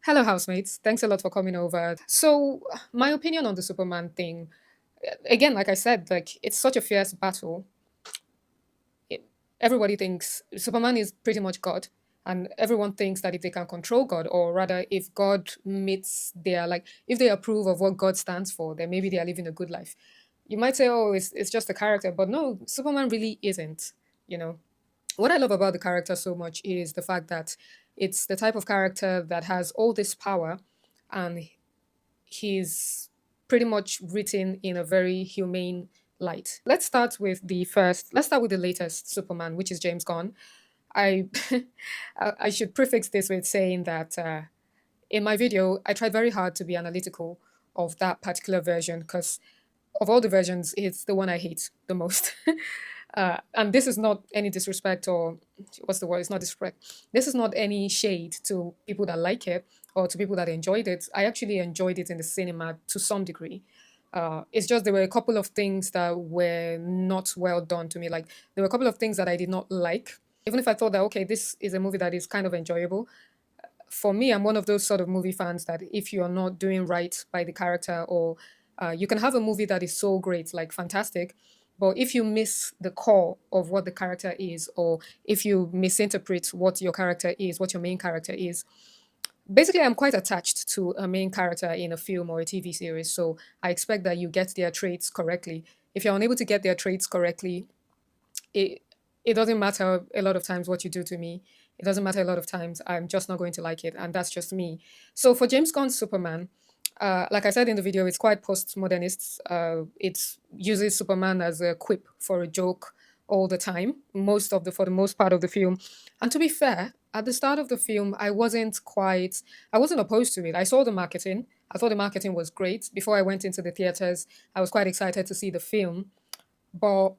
Hello, housemates. Thanks a lot for coming over. So, my opinion on the Superman thing, again, like I said, like it's such a fierce battle. It, Everybody thinks Superman is pretty much God, and everyone thinks that if they can control God, or rather, if God meets their if they approve of what God stands for, then maybe they are living a good life. You might say, "Oh, it's just a character," but no, Superman really isn't. You know, what I love about the character so much is the fact that it's the type of character that has all this power, and he's pretty much written in a very humane light. Let's start with the latest Superman, which is James Gunn. I I should prefix this with saying that in my video I tried very hard to be analytical of that particular version because of all the versions, it's the one I hate the most. And this is not any disrespect or what's the word? It's not disrespect. This is not any shade to people that like it or to people that enjoyed it. I actually enjoyed it in the cinema to some degree. It's just there were a couple of things that were not well done to me. Like there were a couple of things that I did not like. Even if I thought that okay, this is a movie that is kind of enjoyable, for me, I'm one of those sort of movie fans that if you're not doing right by the character, or you can have a movie that is so great, like fantastic, but if you miss the core of what the character is, or if you misinterpret what your character is, what your main character is, basically, I'm quite attached to a main character in a film or a TV series. So I expect that you get their traits correctly. If you're unable to get their traits correctly, it it doesn't matter a lot of times what you do to me. It doesn't matter a lot of times. I'm just not going to like it, and that's just me. So for James Gunn's Superman, like I said in the video, it's quite postmodernist. It uses Superman as a quip for a joke all the time, for the most part of the film. And to be fair, at the start of the film, I wasn't opposed to it. I saw the marketing. I thought the marketing was great. Before I went into the theaters, I was quite excited to see the film, but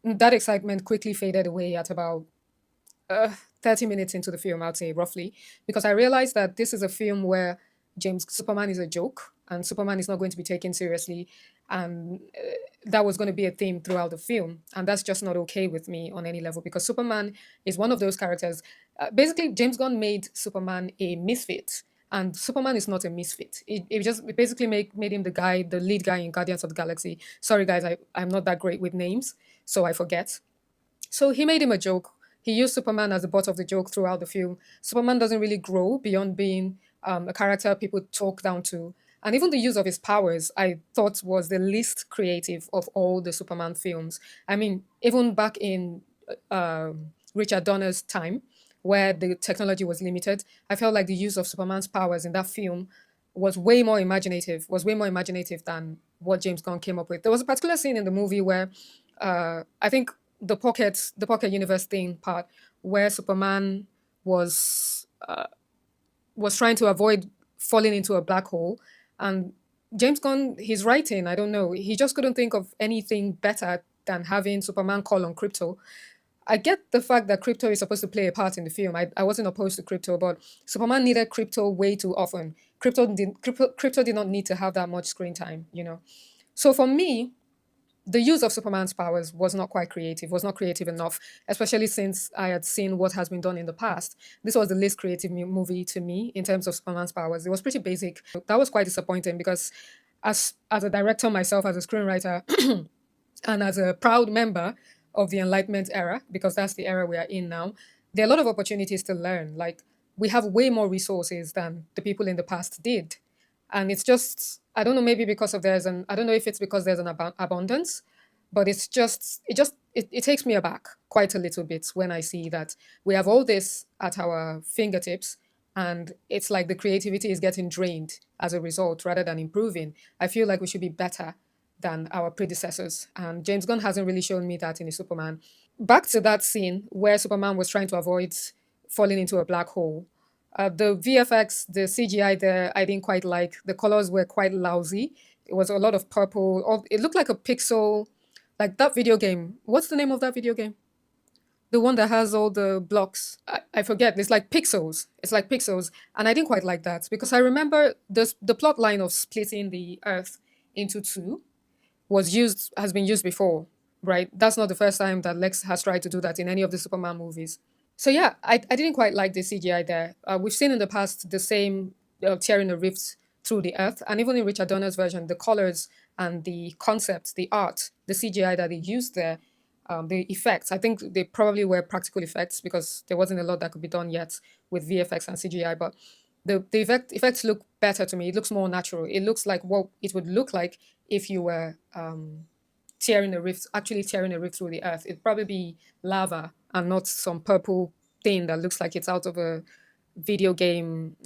that excitement quickly faded away at about 30 minutes into the film, I'd say roughly, because I realized that this is a film where James Superman is a joke and Superman is not going to be taken seriously. And that was going to be a theme throughout the film. And that's just not okay with me on any level because Superman is one of those characters. Basically, James Gunn made Superman a misfit. And Superman is not a misfit. It basically made him the lead guy in Guardians of the Galaxy. Sorry, guys, I'm not that great with names, so I forget. So he made him a joke. He used Superman as the butt of the joke throughout the film. Superman doesn't really grow beyond being a character people talk down to. And even the use of his powers, I thought was the least creative of all the Superman films. I mean, even back in Richard Donner's time, where the technology was limited, I felt like the use of Superman's powers in that film was way more imaginative than what James Gunn came up with. There was a particular scene in the movie where I think the pocket universe thing part where Superman was was trying to avoid falling into a black hole, and James Gunn, his writing, I don't know, he just couldn't think of anything better than having Superman call on crypto. I get the fact that crypto is supposed to play a part in the film. I wasn't opposed to crypto, but Superman needed crypto way too often. Crypto did not need to have that much screen time, you know. So for me, the use of Superman's powers was not creative enough, especially since I had seen what has been done in the past. This was the least creative movie to me in terms of Superman's powers. It was pretty basic. That was quite disappointing because as a director myself, as a screenwriter, and as a proud member of the Enlightenment era, because that's the era we are in now, there are a lot of opportunities to learn. Like we have way more resources than the people in the past did, and it's just I don't know, maybe because of there's an I don't know if it's because there's an abundance, but it takes me aback quite a little bit when I see that we have all this at our fingertips, and it's like the creativity is getting drained as a result rather than improving. I feel like we should be better than our predecessors, and James Gunn hasn't really shown me that in his Superman. Back to that scene where Superman was trying to avoid falling into a black hole. The VFX, the CGI there, I didn't quite like. The colors were quite lousy. It was a lot of purple. It looked like a pixel, like that video game. What's the name of that video game? The one that has all the blocks. I forget. It's like pixels. It's like pixels. And I didn't quite like that because I remember the plot line of splitting the Earth into two has been used before, right? That's not the first time that Lex has tried to do that in any of the Superman movies. So yeah, I didn't quite like the CGI there. We've seen in the past the same tearing a rift through the earth. And even in Richard Donner's version, the colors and the concepts, the art, the CGI that they used there, the effects, I think they probably were practical effects because there wasn't a lot that could be done yet with VFX and CGI. But effects look better to me. It looks more natural. It looks like what it would look like if you were actually tearing a rift through the earth. It'd probably be lava and not some purple thing that looks like it's out of a video game.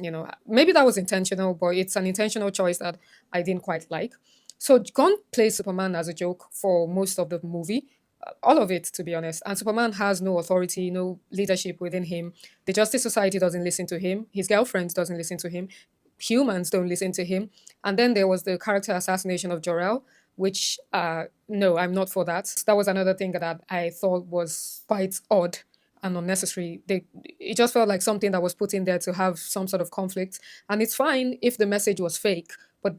Maybe that was intentional, but it's an intentional choice that I didn't quite like. So Gunn plays Superman as a joke for most of the movie, all of it, to be honest. And Superman has no authority, no leadership within him. The Justice Society doesn't listen to him. His girlfriend doesn't listen to him. Humans don't listen to him. And then there was the character assassination of Jor-El, which, no, I'm not for that. That was another thing that I thought was quite odd and unnecessary. It just felt like something that was put in there to have some sort of conflict. And it's fine if the message was fake, but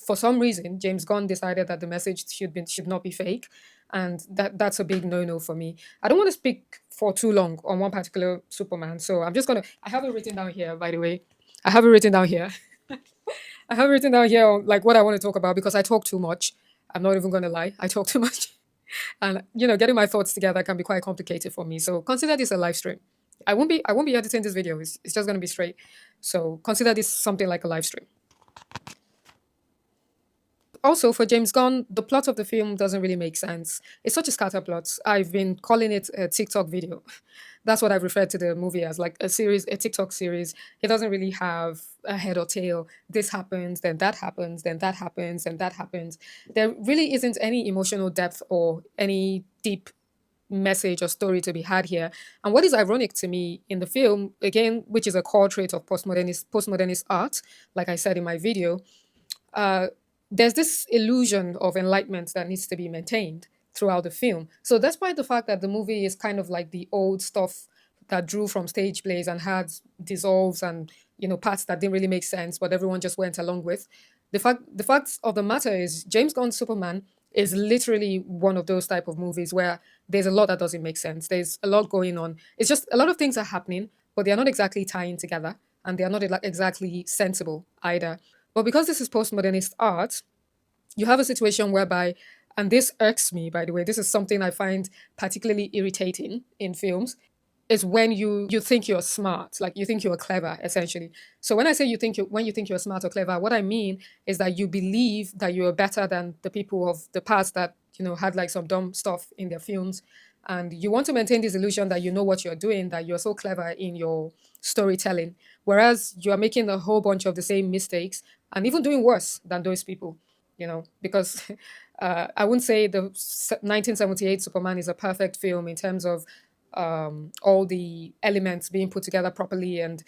for some reason, James Gunn decided that the message should not be fake, and that's a big no-no for me. I don't want to speak for too long on one particular Superman, so I'm just gonna. I have it written down here, by the way. I have it written down here. I have it written down here, like what I want to talk about because I talk too much. I'm not even gonna lie. I talk too much. And getting my thoughts together can be quite complicated for me. So consider this a live stream. I won't be editing this video. It's just gonna be straight. So consider this something like a live stream. Also, for James Gunn, the plot of the film doesn't really make sense. It's such a scatter plot. I've been calling it a TikTok video. That's what I've referred to the movie as, like a TikTok series. It doesn't really have a head or tail. This happens, then that happens, then that happens, then that happens. There really isn't any emotional depth or any deep message or story to be had here. And what is ironic to me in the film, again, which is a core trait of postmodernist art, like I said in my video, uh, there's this illusion of enlightenment that needs to be maintained throughout the film. So despite the fact that the movie is kind of like the old stuff that drew from stage plays and had dissolves and parts that didn't really make sense, but everyone just went along with. The fact of the matter is James Gunn's Superman is literally one of those type of movies where there's a lot that doesn't make sense. There's a lot going on. It's just a lot of things are happening, but they are not exactly tying together and they are not exactly sensible either. But because this is postmodernist art, you have a situation whereby, and this irks me, by the way, this is something I find particularly irritating in films, is when you think you're smart, like you think you're clever, essentially. So when I say when you think you're smart or clever, what I mean is that you believe that you're better than the people of the past that had like some dumb stuff in their films, and you want to maintain this illusion that you know what you're doing, that you're so clever in your storytelling, whereas you are making a whole bunch of the same mistakes and even doing worse than those people. Because I wouldn't say the 1978 Superman is a perfect film in terms of all the elements being put together properly and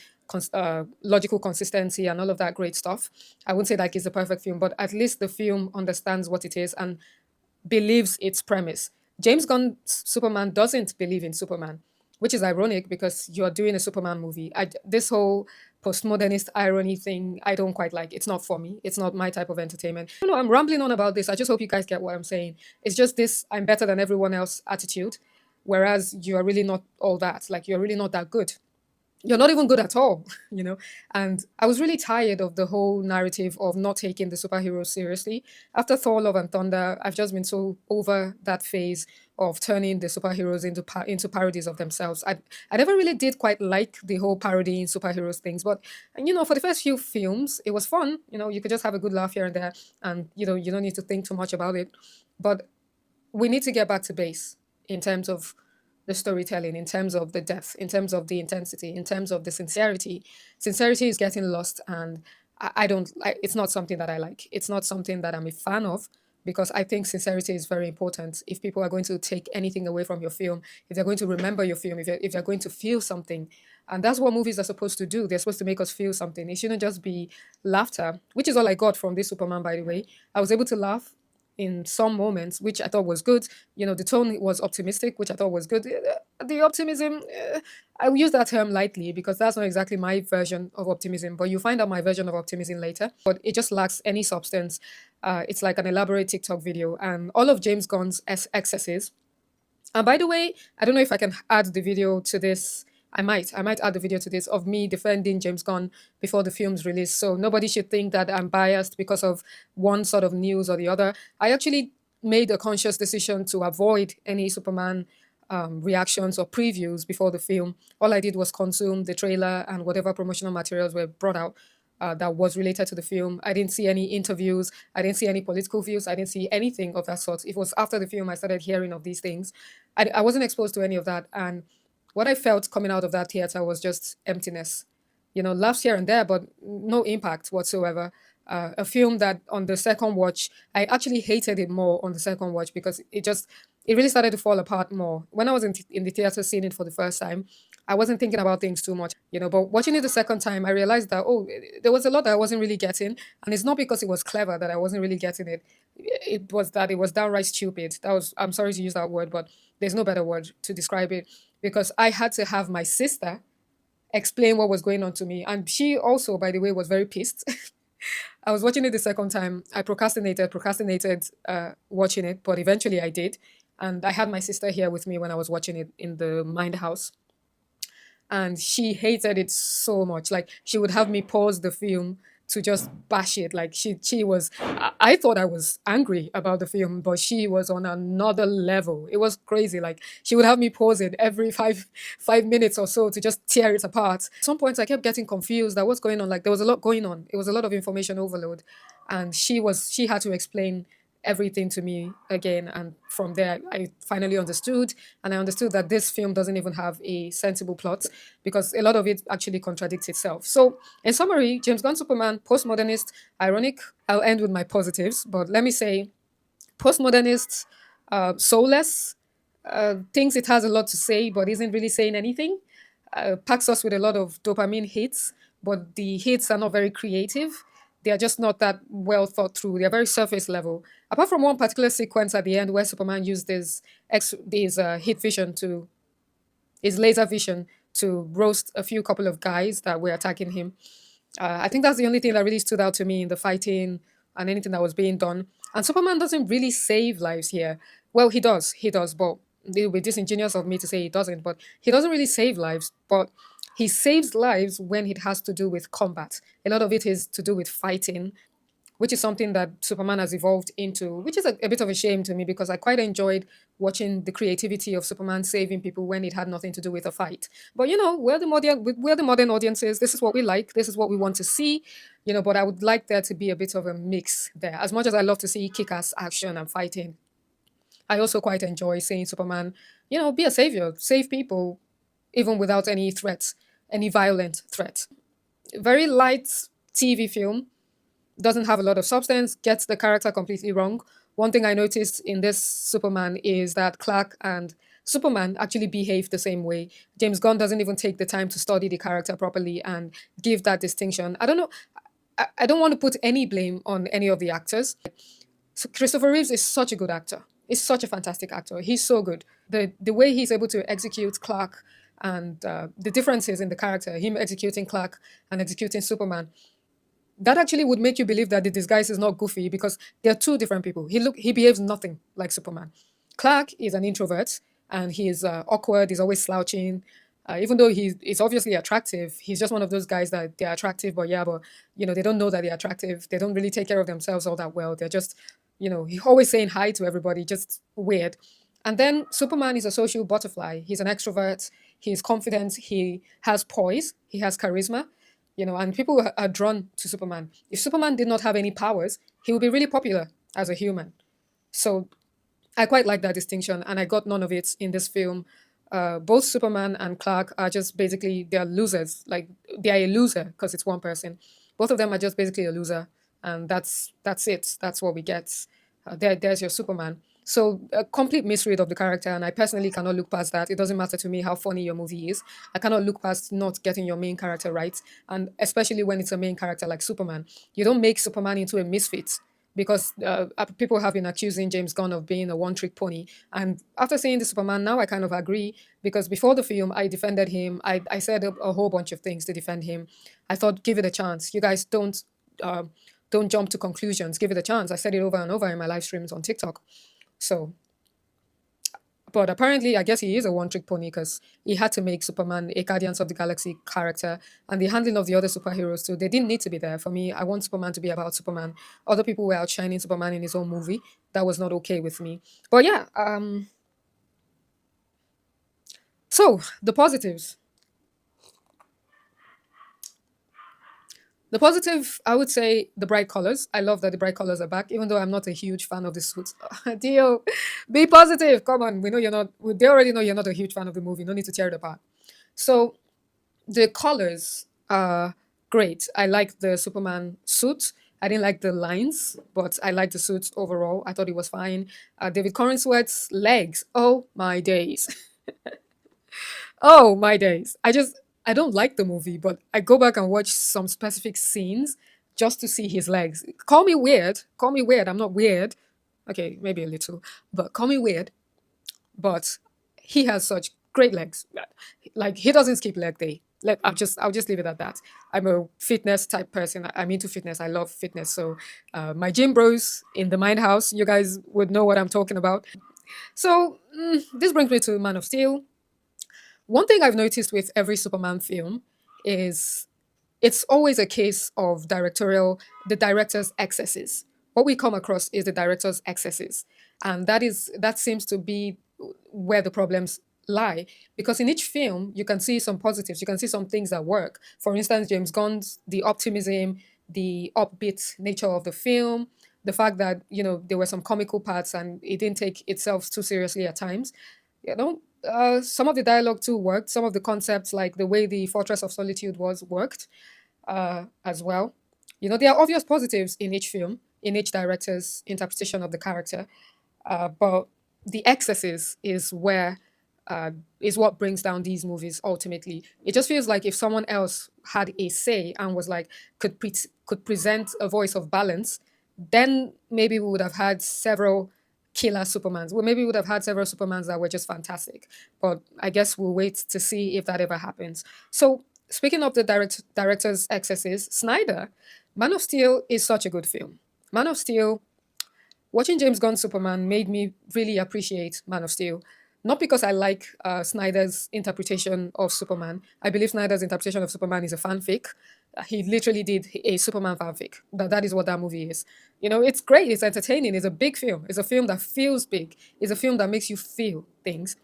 logical consistency and all of that great stuff. I wouldn't say that it's a perfect film, but at least the film understands what it is and believes its premise. James Gunn's Superman doesn't believe in Superman, which is ironic because you're doing a Superman movie. This whole postmodernist irony thing, I don't quite like. It's not for me. It's not my type of entertainment. I'm rambling on about this. I just hope you guys get what I'm saying. It's just this I'm better than everyone else attitude, whereas you are really not all that. Like, you're really not that good. You're not even good at all, And I was really tired of the whole narrative of not taking the superheroes seriously. After Thor: Love and Thunder, I've just been so over that phase of turning the superheroes into parodies of themselves. I never really did quite like the whole parodying superheroes things, but for the first few films, it was fun. You could just have a good laugh here and there, and you don't need to think too much about it. But we need to get back to base in terms of the storytelling, in terms of the depth, in terms of the intensity, in terms of the sincerity. Sincerity is getting lost, and I don't like. It's not something that I like. It's not something that I'm a fan of because I think sincerity is very important. If people are going to take anything away from your film, if they're going to remember your film, if they're going to feel something, and that's what movies are supposed to do. They're supposed to make us feel something. It shouldn't just be laughter, which is all I got from this Superman, by the way. I was able to laugh in some moments, which I thought was good. The tone was optimistic, which I thought was good. The optimism, I will use that term lightly because that's not exactly my version of optimism, but you find out my version of optimism later. But it just lacks any substance. It's like an elaborate TikTok video, and all of James Gunn's excesses. And by the way, I don't know if I can add the video to this I might add the video to this of me defending James Gunn before the film's release. So nobody should think that I'm biased because of one sort of news or the other. I actually made a conscious decision to avoid any Superman reactions or previews before the film. All I did was consume the trailer and whatever promotional materials were brought out that was related to the film. I didn't see any interviews. I didn't see any political views. I didn't see anything of that sort. It was after the film I started hearing of these things. I wasn't exposed to any of that. And what I felt coming out of that theater was just emptiness. Laughs here and there, but no impact whatsoever. A film that on the second watch, I actually hated it more on the second watch because it really started to fall apart more. When I was in the theater seeing it for the first time, I wasn't thinking about things too much. But watching it the second time, I realized that, oh, there was a lot that I wasn't really getting. And it's not because it was clever that I wasn't really getting it. It was that it was downright stupid. I'm sorry to use that word, but there's no better word to describe it because I had to have my sister explain what was going on to me. And she also, by the way, was very pissed. I was watching it the second time. I procrastinated watching it, but eventually I did. And I had my sister here with me when I was watching it in the Mind House. And she hated it so much. Like she would have me pause the film to just bash it. Like she was I thought I was angry about the film, but she was on another level. It was crazy. Like she would have me pause it every five minutes or so to just tear it apart. At some points I kept getting confused that what's going on. Like there was a lot going on. It was a lot of information overload. And she had to explain everything to me again, and from there I finally understood, and I understood that this film doesn't even have a sensible plot because a lot of it actually contradicts itself. So in summary, James Gunn Superman, postmodernist, ironic. I'll end with my positives, but let me say postmodernist, soulless, thinks it has a lot to say but isn't really saying anything, packs us with a lot of dopamine hits, but the hits are not very creative. They are just not that well thought through. They are very surface level. Apart from one particular sequence at the end where Superman used his heat vision to his laser vision to roast a few couple of guys that were attacking him. I think that's the only thing that really stood out to me in the fighting and anything that was being done. And Superman doesn't really save lives here. Well, he does, but it would be disingenuous of me to say he doesn't, but he doesn't really save lives, but he saves lives when it has to do with combat. A lot of it is to do with fighting, which is something that Superman has evolved into, which is a bit of a shame to me because I quite enjoyed watching the creativity of Superman saving people when it had nothing to do with a fight. But we're the modern audiences. This is what we like. This is what we want to see. But I would like there to be a bit of a mix there. As much as I love to see kick-ass action and fighting, I also quite enjoy seeing Superman, be a savior, save people, even without any threats, any violent threat. Very light TV film, doesn't have a lot of substance, gets the character completely wrong. One thing I noticed in this Superman is that Clark and Superman actually behave the same way. James Gunn doesn't even take the time to study the character properly and give that distinction. I don't know. I don't want to put any blame on any of the actors. So Christopher Reeves is such a good actor. He's such a fantastic actor. He's so good. The way he's able to execute Clark and the differences in the character, him executing Clark and executing Superman, that actually would make you believe that the disguise is not goofy because they're two different people. He behaves nothing like Superman. Clark is an introvert and he's awkward. He's always slouching. Even though he's obviously attractive, he's just one of those guys that they're attractive, but they don't know that they're attractive. They don't really take care of themselves all that well. They're just, he's always saying hi to everybody, just weird. And then Superman is a social butterfly. He's an extrovert. He's confident. He has poise. He has charisma. And people are drawn to Superman. If Superman did not have any powers, he would be really popular as a human. So I quite like that distinction, and I got none of it in this film. Both Superman and Clark are just basically they're losers. Like they are a loser because it's one person. Both of them are just basically a loser, and that's it. That's what we get. There's your Superman. So a complete misread of the character, and I personally cannot look past that. It doesn't matter to me how funny your movie is. I cannot look past not getting your main character right, and especially when it's a main character like Superman. You don't make Superman into a misfit because people have been accusing James Gunn of being a one-trick pony. And after seeing the Superman, now I kind of agree because before the film, I defended him. I said a whole bunch of things to defend him. I thought, give it a chance. You guys don't jump to conclusions. Give it a chance. I said it over and over in my live streams on TikTok. So But apparently, I guess he is a one trick pony because he had to make Superman a Guardians of the Galaxy character, and the handling of the other superheroes too. They didn't need to be there. For me, I want Superman to be about Superman. Other people were outshining Superman in his own movie. That was not okay with me. But yeah, so the positives. The positive, I would say the bright colors. I love that the bright colors are back, even though I'm not a huge fan of the suits. Dio, be positive. Come on. We know you're not, they already know you're not a huge fan of the movie. No need to tear it apart. So the colors are great. I like the Superman suit. I didn't like the lines, but I like the suit overall. I thought it was fine. David Cornsweat's legs. Oh my days. Oh my days. I don't like the movie, but I go back and watch some specific scenes just to see his legs. Call me weird. Call me weird. I'm not weird. Okay, maybe a little, but call me weird. But he has such great legs. Like he doesn't skip leg day. Like I'll just leave it at that. I'm a fitness type person. I'm into fitness. I love fitness. So my gym bros in the Mind House, you guys would know what I'm talking about. So this brings me to Man of Steel. One thing I've noticed with every Superman film is it's always a case of the director's excesses. What we come across is the director's excesses, and that seems to be where the problems lie. Because in each film, you can see some positives, you can see some things that work. For instance, James Gunn's the optimism, the upbeat nature of the film, the fact that there were some comical parts and it didn't take itself too seriously at times. Some of the dialogue too worked. Some of the concepts, like the way the Fortress of Solitude was worked, as well. There are obvious positives in each film, in each director's interpretation of the character, but the excesses is what brings down these movies ultimately. It just feels like if someone else had a say and was like could present a voice of balance, then maybe we would have had several killer Supermans. Well, maybe we would have had several Supermans that were just fantastic. But I guess we'll wait to see if that ever happens. So speaking of the director's excesses, Snyder, Man of Steel is such a good film. Man of Steel, watching James Gunn's Superman made me really appreciate Man of Steel. Not because I like Snyder's interpretation of Superman. I believe Snyder's interpretation of Superman is a fanfic. He literally did a Superman fanfic. That is what that movie is. It's great. It's entertaining. It's a big film. It's a film that feels big. It's a film that makes you feel things.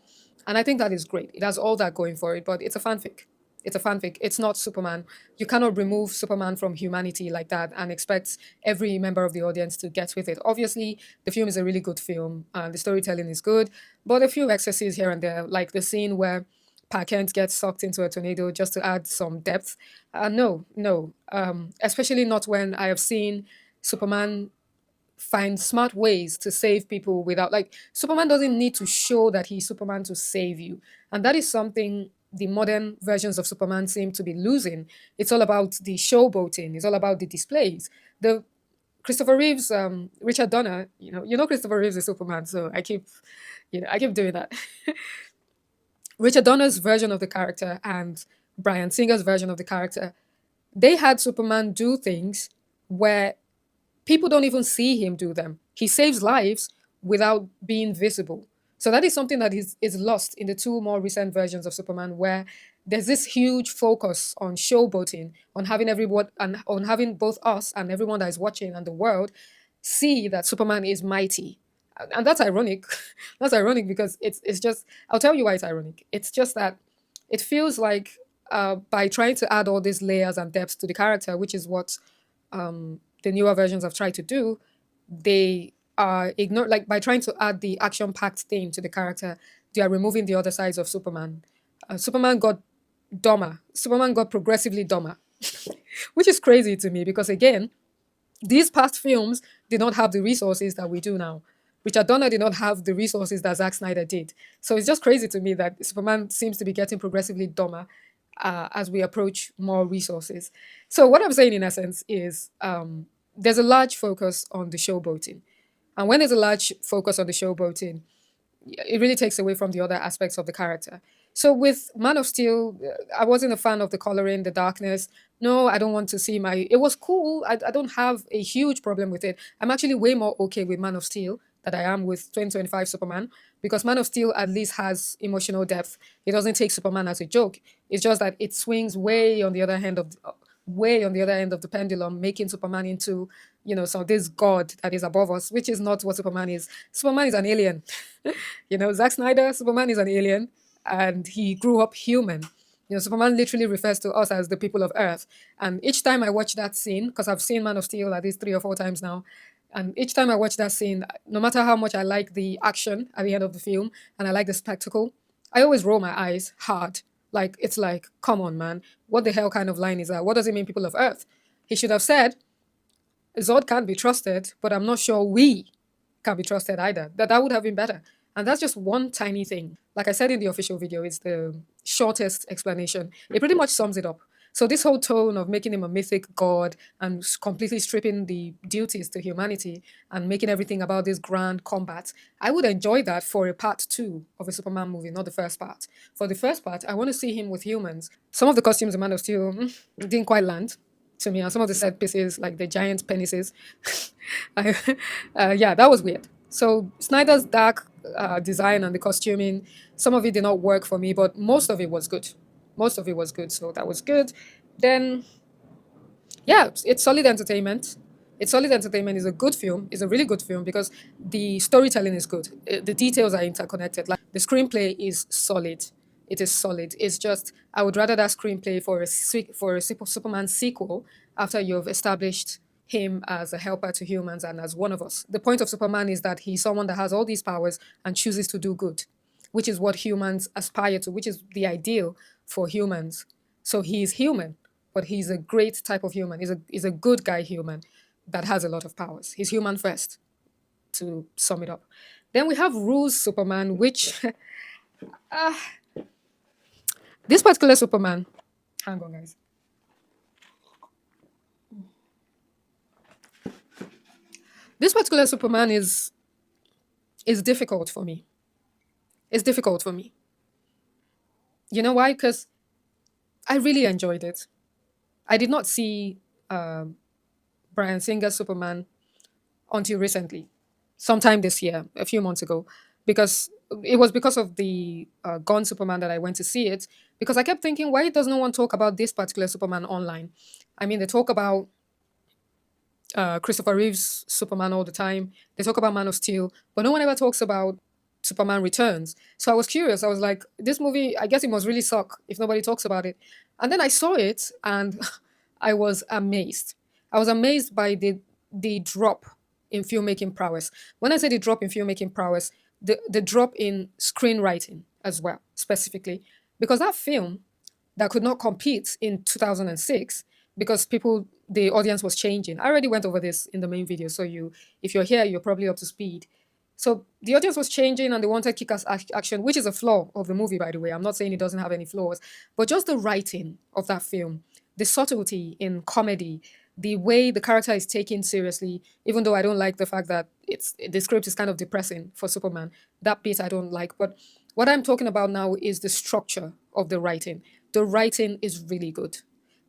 And I think that is great. It has all that going for it, but it's a fanfic. It's a fanfic. It's not Superman. You cannot remove Superman from humanity like that and expect every member of the audience to get with it. Obviously, the film is a really good film and the storytelling is good, but a few excesses here and there, like the scene where Pa Kent gets sucked into a tornado just to add some depth. No, no. Especially not when I have seen Superman find smart ways to save people without, like, Superman doesn't need to show that he's Superman to save you. And that is something the modern versions of Superman seem to be losing. It's all about the showboating, it's all about the displays. The Christopher Reeves, Richard Donner, Christopher Reeves is Superman, so I keep doing that. Richard Donner's version of the character and Bryan Singer's version of the character, they had Superman do things where people don't even see him do them. He saves lives without being visible. So that is something that is lost in the two more recent versions of Superman, where there's this huge focus on showboating, on having everyone and on having both us and everyone that is watching and the world see that Superman is mighty. And that's ironic. That's ironic because it's just, I'll tell you why it's ironic. It's just that it feels like by trying to add all these layers and depths to the character, which is what the newer versions have tried to do, they are ignore, like, by trying to add the action-packed theme to the character, they are removing the other sides of Superman. Superman got dumber. Superman got progressively dumber, which is crazy to me because, again, these past films did not have the resources that we do now. Richard Donner did not have the resources that Zack Snyder did. So it's just crazy to me that Superman seems to be getting progressively dumber as we approach more resources. So what I'm saying in essence is there's a large focus on the showboating. And when there's a large focus on the showboating, it really takes away from the other aspects of the character. So with Man of Steel, I wasn't a fan of the coloring, the darkness. No, I don't want to see my. It was cool. I don't have a huge problem with it. I'm actually way more okay with Man of Steel that I am with 2025 Superman, because Man of Steel at least has emotional depth. It doesn't take Superman as a joke. It's just that it swings way on the other end of the pendulum, making Superman into, so this god that is above us, which is not what Superman is. Superman is an alien. Zack Snyder, Superman is an alien, and he grew up human. Superman literally refers to us as the people of Earth. And each time I watch that scene, because I've seen Man of Steel at least 3 or 4 times now, and each time I watch that scene, no matter how much I like the action at the end of the film and I like the spectacle, I always roll my eyes hard. Like, it's like, come on, man. What the hell kind of line is that? What does it mean, people of Earth? He should have said, Zod can't be trusted, but I'm not sure we can be trusted either. That would have been better. And that's just one tiny thing. Like I said in the official video, it's the shortest explanation. It pretty much sums it up. So this whole tone of making him a mythic god and completely stripping the duties to humanity and making everything about this grand combat, I would enjoy that for a part two of a Superman movie, not the first part. For the first part, I want to see him with humans. Some of the costumes in Man of Steel didn't quite land to me, and some of the set pieces, like the giant penises, I, yeah, that was weird. So Snyder's dark design and the costuming, some of it did not work for me, but most of it was good. Most of it was good, so that was good. Then, yeah, it's solid entertainment. It's solid entertainment. It's a good film. It's a really good film because the storytelling is good. The details are interconnected. Like the screenplay is solid. It is solid. It's just I would rather that screenplay for a Superman sequel after you've established him as a helper to humans and as one of us. The point of Superman is that he's someone that has all these powers and chooses to do good, which is what humans aspire to, which is the ideal for humans. So he's human, but he's a great type of human. He's a good guy human that has a lot of powers. He's human first, to sum it up. Then we have Rules Superman, which this particular Superman, hang on, guys. This particular Superman is difficult for me. It's difficult for me. You know why? Because I really enjoyed it. I did not see Brian Singer's Superman until recently, sometime this year, a few months ago, because it was because of the Gone Superman that I went to see it. Because I kept thinking, why does no one talk about this particular Superman online? I mean, they talk about Christopher Reeve's Superman all the time. They talk about Man of Steel, but no one ever talks about Superman Returns. So I was curious. I was like, this movie, I guess it must really suck if nobody talks about it. And then I saw it and I was amazed. I was amazed by the drop in filmmaking prowess. When I say the drop in filmmaking prowess, the drop in screenwriting as well, specifically. Because that film that could not compete in 2006 because the audience was changing. I already went over this in the main video, so if you're here, you're probably up to speed. So the audience was changing and they wanted kick-ass action, which is a flaw of the movie, by the way. I'm not saying it doesn't have any flaws, but just the writing of that film, the subtlety in comedy, the way the character is taken seriously, even though I don't like the fact that the script is kind of depressing for Superman. That bit I don't like. But what I'm talking about now is the structure of the writing. The writing is really good.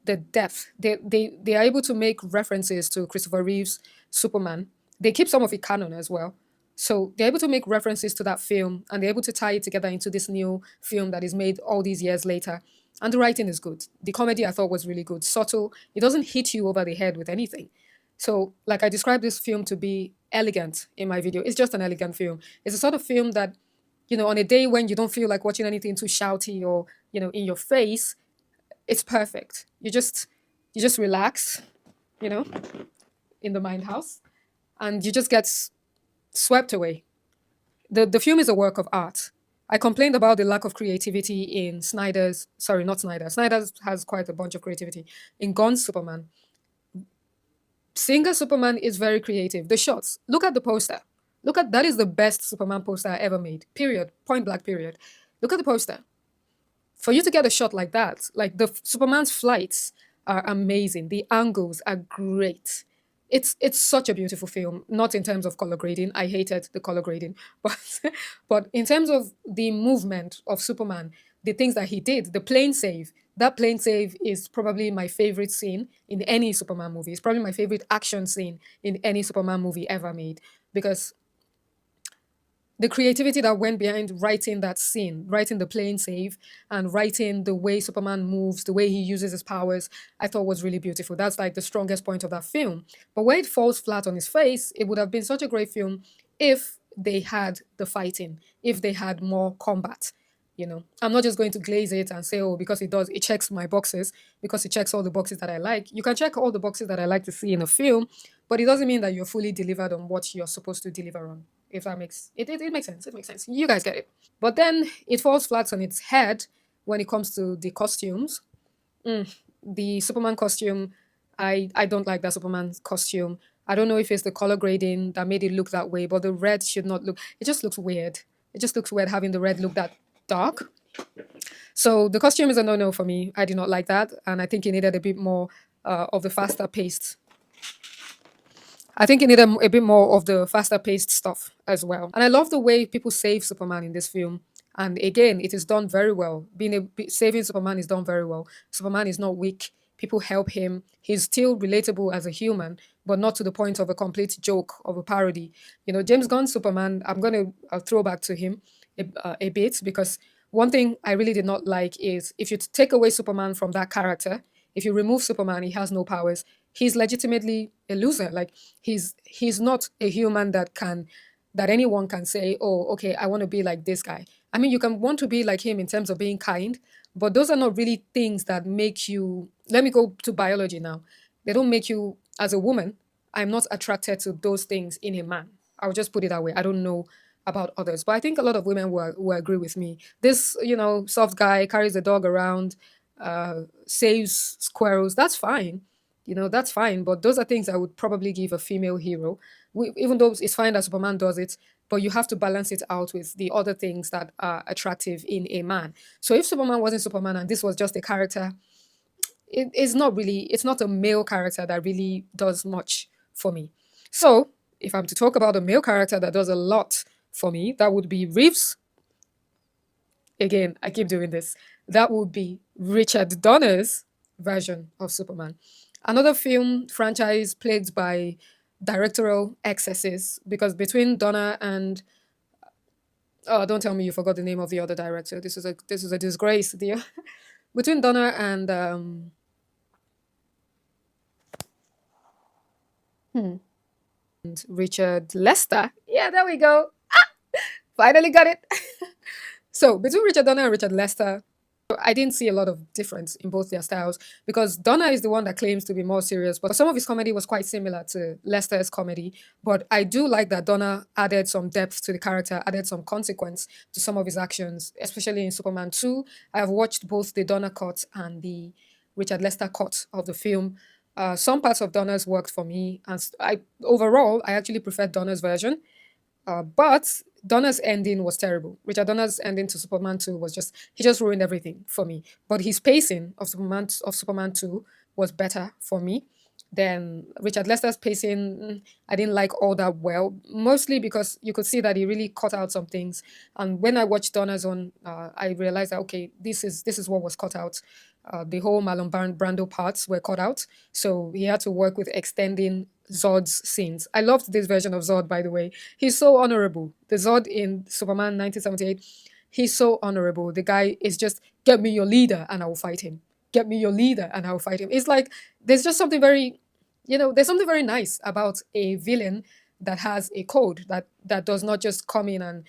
The depth. They are able to make references to Christopher Reeve's Superman. They keep some of it canon as well. So they're able to make references to that film and they're able to tie it together into this new film that is made all these years later. And the writing is good. The comedy I thought was really good. Subtle. It doesn't hit you over the head with anything. So, like I described this film to be elegant in my video. It's just an elegant film. It's a sort of film that, on a day when you don't feel like watching anything too shouty or, in your face, it's perfect. You just relax, you know, in the mind house and you just get swept away. The film is a work of art. I complained about the lack of creativity in sorry, not Snyder. Snyder has quite a bunch of creativity. In Gunn's Superman, Singer Superman is very creative. The shots, look at the poster. That is the best Superman poster I ever made. Period. Point blank, period. Look at the poster. For you to get a shot like that, like the Superman's flights are amazing. The angles are great. It's such a beautiful film. Not in terms of color grading. I hated the color grading, but but in terms of the movement of Superman, the things that he did, the plane save. That plane save is probably my favorite scene in any Superman movie. It's probably my favorite action scene in any Superman movie ever made because the creativity that went behind writing that scene, writing the plane save, and writing the way Superman moves, the way he uses his powers, I thought was really beautiful. That's like the strongest point of that film. But where it falls flat on his face, it would have been such a great film if they had the fighting, if they had more combat. I'm not just going to glaze it and say, oh, because it checks my boxes, because it checks all the boxes that I like. You can check all the boxes that I like to see in a film, but it doesn't mean that you're fully delivered on what you're supposed to deliver on. If that makes it makes sense. It makes sense. You guys get it. But then it falls flat on its head when it comes to the costumes. The Superman costume, I don't like that Superman costume. I don't know if it's the color grading that made it look that way, but the red should not look. It just looks weird. It just looks weird having the red look that dark. So the costume is a no-no for me. I did not like that, and I think it needed a bit more of the faster paced. I think it needed a bit more of the faster paced stuff as well. And I love the way people save Superman in this film. And again, it is done very well. Saving Superman is done very well. Superman is not weak. People help him. He's still relatable as a human, but not to the point of a complete joke of a parody. James Gunn's Superman. I'm gonna throw back to him a bit, because one thing I really did not like is if you take away Superman from that character, if you remove Superman, he has no powers. He's legitimately a loser. Like he's not a human that anyone can say, oh, okay, I want to be like this guy. I mean, you can want to be like him in terms of being kind, but those are not really things that make you. Let me go to biology now. They don't make you as a woman. I'm not attracted to those things in a man. I'll just put it that way. I don't know about others, but I think a lot of women will agree with me. This, soft guy carries the dog around, saves squirrels. That's fine. That's fine. But those are things I would probably give a female hero. Even though it's fine that Superman does it, but you have to balance it out with the other things that are attractive in a man. So if Superman wasn't Superman and this was just a character, it's not a male character that really does much for me. So if I'm to talk about a male character that does a lot for me, that would be Reeves. Again, I keep doing this. That would be Richard Donner's version of Superman. Another film franchise plagued by directorial excesses, because between Donner and oh, don't tell me you forgot the name of the other director. This is a disgrace, dear. Between Donner and Richard Lester. Yeah, there we go. Finally got it. So between Richard Donner and Richard Lester, I didn't see a lot of difference in both their styles, because Donner is the one that claims to be more serious, but some of his comedy was quite similar to Lester's comedy. But I do like that Donner added some depth to the character, added some consequence to some of his actions, especially in Superman 2. I have watched both the Donner cut and the Richard Lester cut of the film. Some parts of Donner's worked for me, and overall I actually preferred Donner's version. But Donner's ending was terrible. Richard Donner's ending to Superman 2 was he just ruined everything for me. But his pacing of Superman 2 was better for me. Then Richard Lester's pacing, I didn't like all that well, mostly because you could see that he really cut out some things. And when I watched Donner's on, I realized that okay, this is what was cut out. The whole Marlon Brando parts were cut out, so he had to work with extending Zod's scenes. I loved this version of Zod, by the way. He's so honorable. The Zod in Superman 1978, he's so honorable. The guy is just, get me your leader and I will fight him. Get me your leader and I will fight him. It's like there's just something very, there's something very nice about a villain that has a code that does not just come in and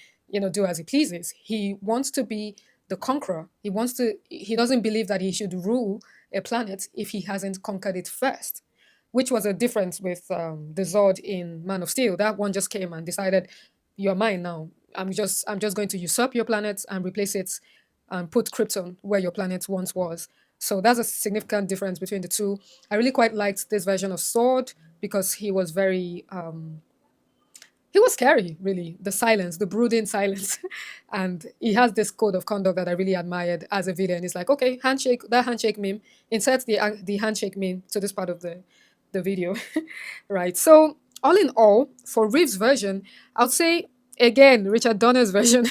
do as he pleases. He wants to be the conqueror. He doesn't believe that he should rule a planet if he hasn't conquered it first, which was a difference with the Zod in Man of Steel. That one just came and decided, "You're mine now. I'm just going to usurp your planet and replace it, and put Krypton where your planet once was." So that's a significant difference between the two. I really quite liked this version of Sword because he was scary, really. The silence, the brooding silence. And he has this code of conduct that I really admired as a villain. It's like, okay, handshake, that handshake meme, insert the handshake meme to this part of the video. Right. So, all in all, for Reeves' version, I'll say, again, Richard Donner's version,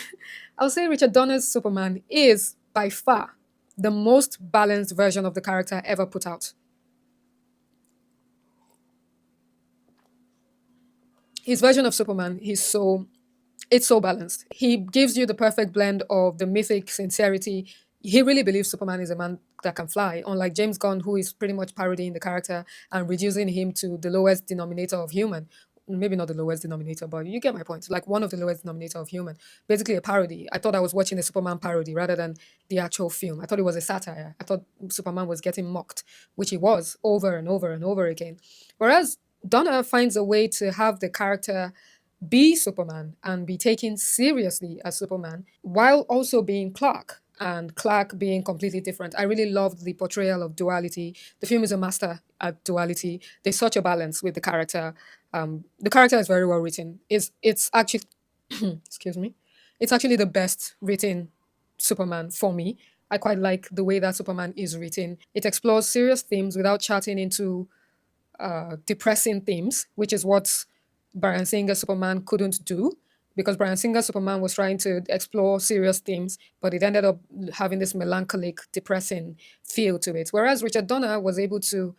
I'll say Richard Donner's Superman is by far the most balanced version of the character ever put out. His version of Superman, he's so It's so balanced. He gives you the perfect blend of the mythic sincerity. He really believes Superman is a man that can fly, unlike James Gunn, who is pretty much parodying the character and reducing him to the lowest denominator of human. Maybe not the lowest denominator, but you get my point. Like one of the lowest denominator of human. Basically a parody. I thought I was watching a Superman parody rather than the actual film. I thought it was a satire. I thought Superman was getting mocked, which he was over and over and over again. Whereas Donna finds a way to have the character be Superman and be taken seriously as Superman while also being Clark and Clark being completely different. I really loved the portrayal of duality. The film is a master at duality. There's such a balance with the character. The character is very well written. It's actually excuse me. It's actually the best written Superman for me. I quite like the way that Superman is written. It explores serious themes without chatting into depressing themes, which is what Brian Singer's Superman couldn't do, because Brian Singer's Superman was trying to explore serious themes, but it ended up having this melancholic, depressing feel to it. Whereas Richard Donner was able to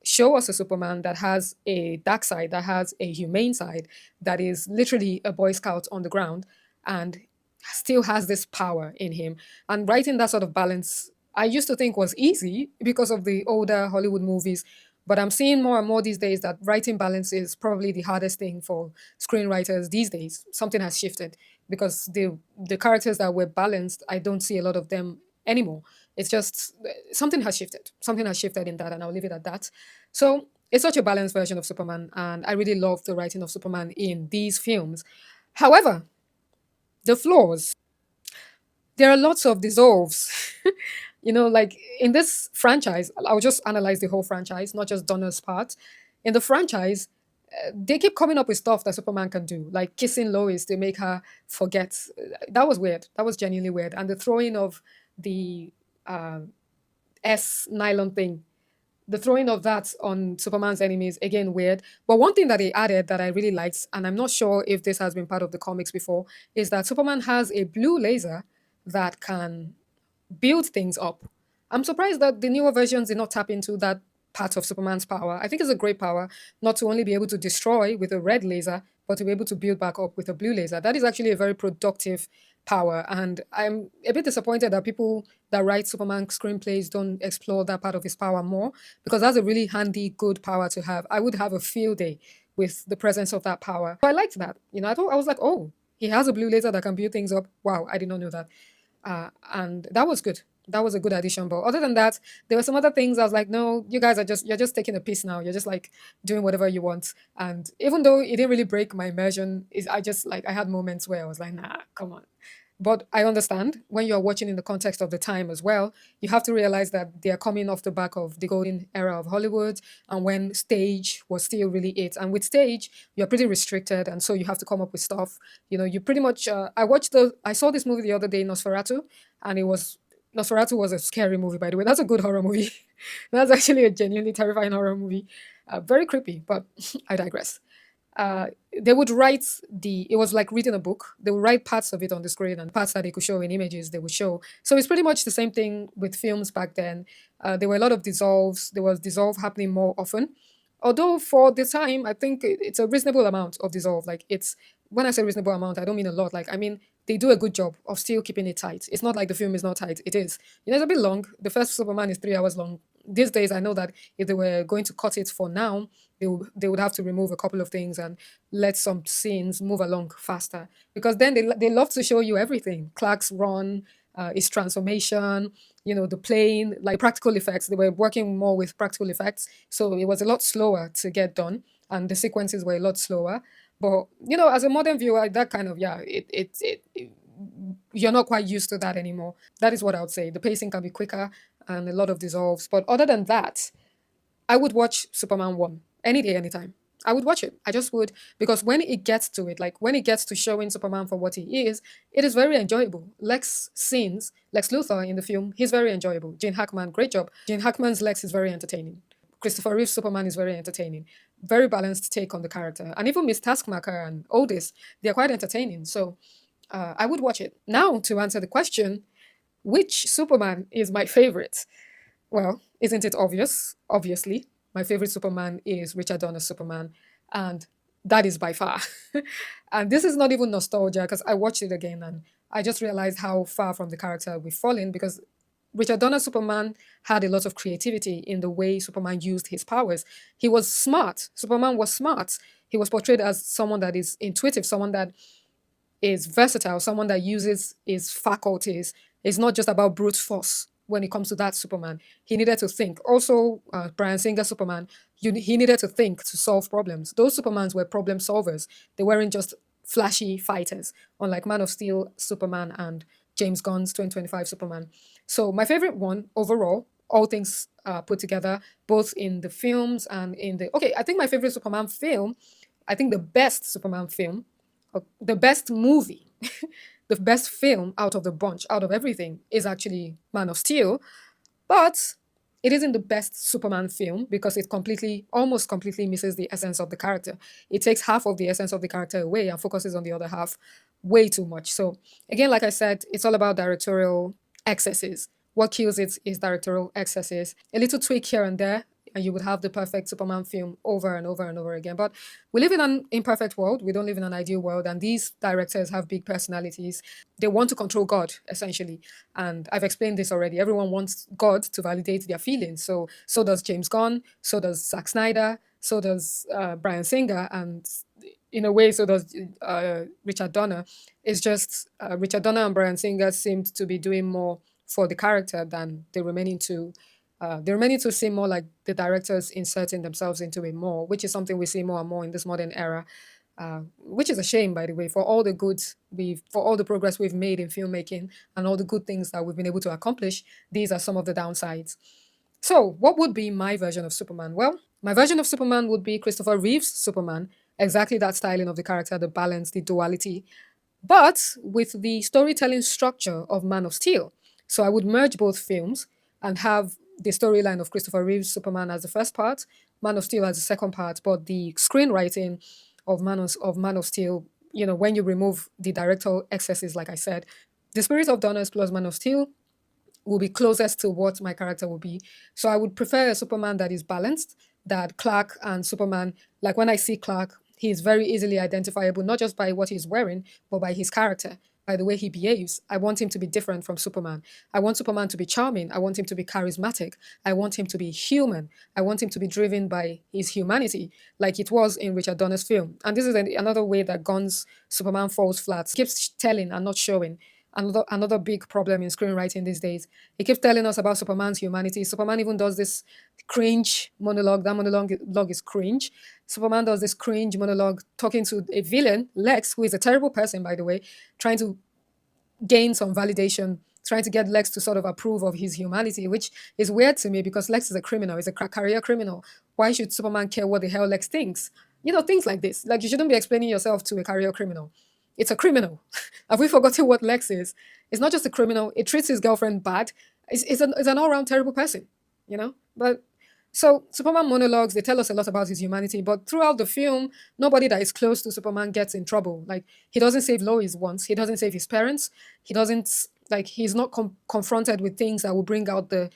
show us a Superman that has a dark side, that has a humane side, that is literally a Boy Scout on the ground and still has this power in him. And writing that sort of balance, I used to think was easy because of the older Hollywood movies. But I'm seeing more and more these days that writing balance is probably the hardest thing for screenwriters these days. Something has shifted because the characters that were balanced, I don't see a lot of them anymore. It's just something has shifted. Something has shifted in that, and I'll leave it at that. So it's such a balanced version of Superman, and I really love the writing of Superman in these films. However, the flaws, there are lots of dissolves. Like in this franchise, I'll just analyze the whole franchise, not just Donna's part. In the franchise, they keep coming up with stuff that Superman can do, like kissing Lois to make her forget. That was weird. That was genuinely weird. And the throwing of the uh, S nylon thing, the throwing of that on Superman's enemies, again, weird. But one thing that they added that I really liked, and I'm not sure if this has been part of the comics before, is that Superman has a blue laser that can build things up. I'm surprised that the newer versions did not tap into that part of Superman's power. I think it's a great power not to only be able to destroy with a red laser, but to be able to build back up with a blue laser. That is actually a very productive power. And I'm a bit disappointed that people that write Superman screenplays don't explore that part of his power more, because that's a really handy, good power to have. I would have a field day with the presence of that power. So I liked that. I was like, oh, he has a blue laser that can build things up. Wow, I did not know that. And that was good. That was a good addition. But other than that, there were some other things I was like, no, you guys you're just taking a piece now. You're just like doing whatever you want. And even though it didn't really break my immersion, I had moments where I was like, nah, come on. But I understand when you're watching in the context of the time as well, you have to realize that they are coming off the back of the golden era of Hollywood and when stage was still really it. And with stage, you're pretty restricted. And so you have to come up with stuff. You pretty much, I saw this movie the other day, Nosferatu, and Nosferatu was a scary movie, by the way. That's a good horror movie. That's actually a genuinely terrifying horror movie. Very creepy, but I digress. They would write it was like reading a book. They would write parts of it on the screen and parts that they could show in images they would show. So it's pretty much the same thing with films back then. There were a lot of dissolves. There was dissolve happening more often. Although for the time, I think it's a reasonable amount of dissolve. Like when I say reasonable amount, I don't mean a lot. Like I mean they do a good job of still keeping it tight. It's not like the film is not tight. It is. It's a bit long. The first Superman is 3 hours long. These days, I know that if they were going to cut it for now, they would have to remove a couple of things and let some scenes move along faster, because then they love to show you everything. Clark's run, his transformation, the plane, like practical effects. They were working more with practical effects, so it was a lot slower to get done, and the sequences were a lot slower. But as a modern viewer, that kind of, yeah, it you're not quite used to that anymore. That is what I would say. The pacing can be quicker and a lot of dissolves. But other than that, I would watch Superman 1 any day, anytime. I would watch it. I just would, because when it gets to it, like when it gets to showing Superman for what he is, it is very enjoyable. Lex Luthor in the film, he's very enjoyable. Gene Hackman, great job. Gene Hackman's Lex is very entertaining. Christopher Reeve's Superman is very entertaining. Very balanced take on the character. And even Miss Taskmaster and Otis, they're quite entertaining. So I would watch it. Now, to answer the question, which Superman is my favorite? Well, isn't it obvious? Obviously, my favorite Superman is Richard Donner's Superman. And That is by far. And this is not even nostalgia because I watched it again and I just realized how far from the character we've fallen because Richard Donner's Superman had a lot of creativity in the way Superman used his powers. He was smart. Superman was smart. He was portrayed as someone that is intuitive, someone that is versatile, someone that uses his faculties. It's not just about brute force when it comes to that Superman. He needed to think. Also, Brian Singer's Superman, he needed to think to solve problems. Those Supermans were problem solvers. They weren't just flashy fighters, unlike Man of Steel, Superman, and James Gunn's 2025 Superman. So, my favorite one overall, all things put together, both in the films and in the. Okay, I think my favorite Superman film, I think the best Superman film the best movie, the best film out of the bunch, out of everything, is actually Man of Steel. But it isn't the best Superman film because it almost completely misses the essence of the character. It takes half of the essence of the character away and focuses on the other half way too much. So, again, like I said, it's all about directorial excesses. What kills it is directorial excesses. A little tweak here and there, and you would have the perfect Superman film over and over and over again. But we live in an imperfect world. We don't live in an ideal world. And these directors have big personalities. They want to control God, essentially. And I've explained this already. Everyone wants God to validate their feelings. So does James Gunn, so does Zack Snyder, so does Brian Singer, and in a way, so does Richard Donner. It's just Richard Donner and Brian Singer seem to be doing more for the character than the remaining two. The remaining two seem more like the directors inserting themselves into it more, which is something we see more and more in this modern era. Which is a shame, by the way, for all the progress we've made in filmmaking and all the good things that we've been able to accomplish. These are some of the downsides. So, what would be my version of Superman? Well, my version of Superman would be Christopher Reeve's Superman, exactly that styling of the character, the balance, the duality, but with the storytelling structure of Man of Steel. So I would merge both films and have the storyline of Christopher Reeve's Superman as the first part, Man of Steel as the second part, but the screenwriting of Man of Steel, when you remove the directorial excesses, like I said, the spirit of Donner's plus Man of Steel will be closest to what my character will be. So I would prefer a Superman that is balanced, that Clark and Superman, like when I see Clark, he is very easily identifiable, not just by what he's wearing, but by his character, by the way he behaves. I want him to be different from Superman. I want Superman to be charming. I want him to be charismatic. I want him to be human. I want him to be driven by his humanity, like it was in Richard Donner's film. And this is another way that Gunn's Superman falls flat. Keeps telling and not showing. Another big problem in screenwriting these days. He keeps telling us about Superman's humanity. Superman even does this cringe monologue. That monologue is cringe. Superman does this cringe monologue talking to a villain, Lex, who is a terrible person, by the way, trying to gain some validation, trying to get Lex to sort of approve of his humanity, which is weird to me because Lex is a criminal, he's a career criminal. Why should Superman care what the hell Lex thinks? Things like this. Like, you shouldn't be explaining yourself to a career criminal. It's a criminal. Have we forgotten what Lex is? It's not just a criminal, it treats his girlfriend bad. It's an all round terrible person, you know? But so Superman monologues, they tell us a lot about his humanity, but throughout the film, nobody that is close to Superman gets in trouble. Like, he doesn't save Lois once, he doesn't save his parents, he doesn't he's not confronted with things that will bring out the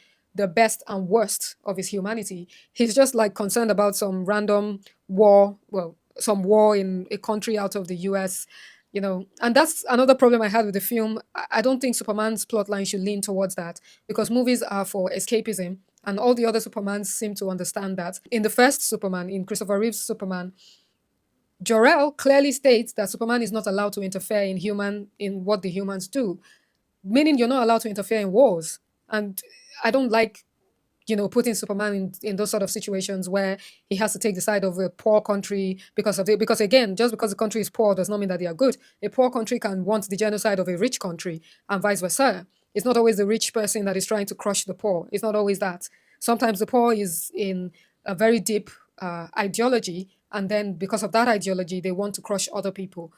best and worst of his humanity. He's just like concerned about some random war, well, some war in a country out of the US, and that's another problem I had with the film. I don't think Superman's plotline should lean towards that because movies are for escapism, and all the other Supermans seem to understand that. In the first Superman, in Christopher Reeve's Superman, Jor-El clearly states that Superman is not allowed to interfere in what the humans do, meaning you're not allowed to interfere in wars. And I don't like putting Superman in those sort of situations where he has to take the side of a poor country because of it. Because again, just because the country is poor does not mean that they are good. A poor country can want the genocide of a rich country and vice versa. It's not always the rich person that is trying to crush the poor. It's not always that. Sometimes the poor is in a very deep ideology, and then because of that ideology, they want to crush other people,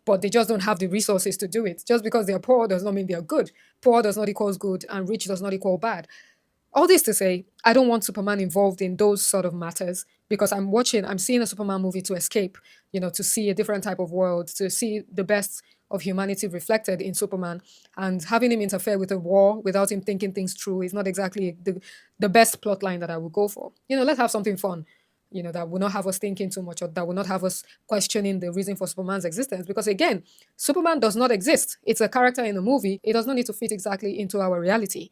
but they just don't have the resources to do it. Just because they're poor does not mean they're good. Poor does not equals good, and rich does not equal bad. All this to say, I don't want Superman involved in those sort of matters because I'm seeing a Superman movie to escape, to see a different type of world, to see the best of humanity reflected in Superman. And having him interfere with a war without him thinking things through is not exactly the best plot line that I would go for. Let's have something fun. that will not have us thinking too much, or that will not have us questioning the reason for Superman's existence. Because again, Superman does not exist. It's a character in a movie. It does not need to fit exactly into our reality.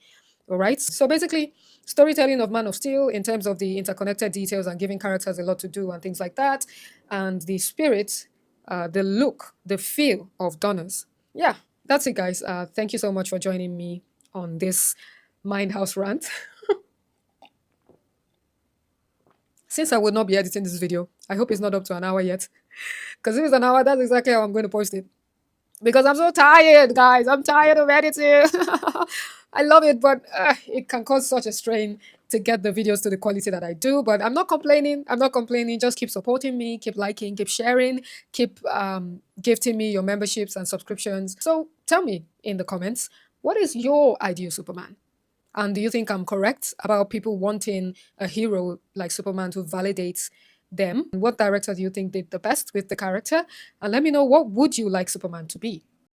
All right. So basically, storytelling of Man of Steel in terms of the interconnected details and giving characters a lot to do and things like that, and the spirit, the look, the feel of Donna's. Yeah, that's it, guys. Thank you so much for joining me on this Mind House rant. Since I will not be editing this video, I hope it's not up to an hour yet. Because if it's an hour, that's exactly how I'm going to post it. Because I'm so tired, guys. I'm tired of editing. I love it, but it can cause such a strain to get the videos to the quality that I do. But I'm not complaining. I'm not complaining. Just keep supporting me, keep liking, keep sharing, keep gifting me your memberships and subscriptions. So tell me in the comments, what is your ideal Superman? And do you think I'm correct about people wanting a hero like Superman to validate them? What director do you think did the best with the character? And let me know, what would you like Superman to be?